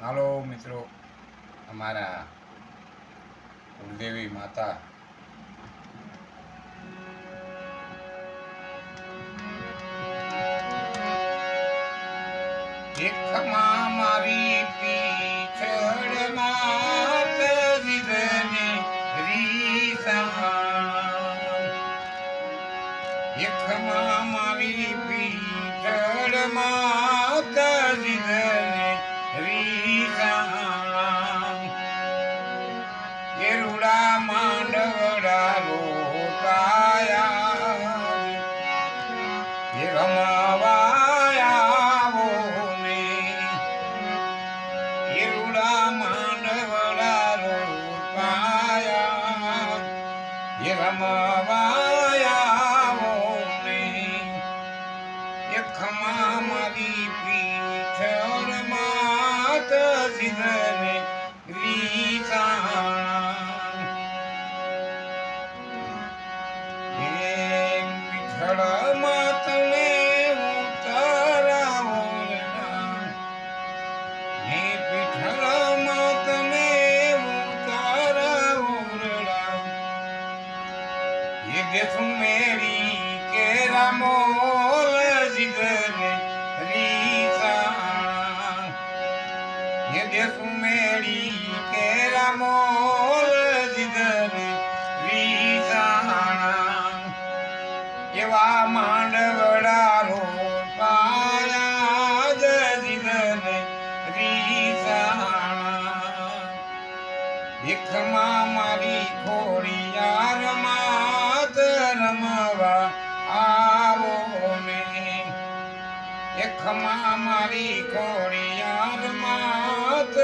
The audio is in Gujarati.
હાલો મિત્રો, અમારા કુળદેવી માતા એકમાં મારી પીછળમાં તરીને રીસાણ, એકમાં મારી પીછળમાં તરીને રીસાણ, એરુડા માંડવડા રોકાયા એ રમાવાયા એરુડા માંડવડા રોકાયા એ રમાવાયા એકમાં મારી પીછળમાં તરીને રીસાણ, પીછળમાં તમે ઉતરાવો હે પીછળમાં તમે ઉતરાવો એ દેશું મેરી કેરા મોલ જીગને રીસાણ, એ દેશું મેરી કેરા મોલ જીગને રીસાણ, એવા માંડવડા રોપાયા જીગને રીસાણ, ભીખમાં મારી ખોડિયાર માત રમવા આવો ને, એકમાં મારી ખોડિયાર માત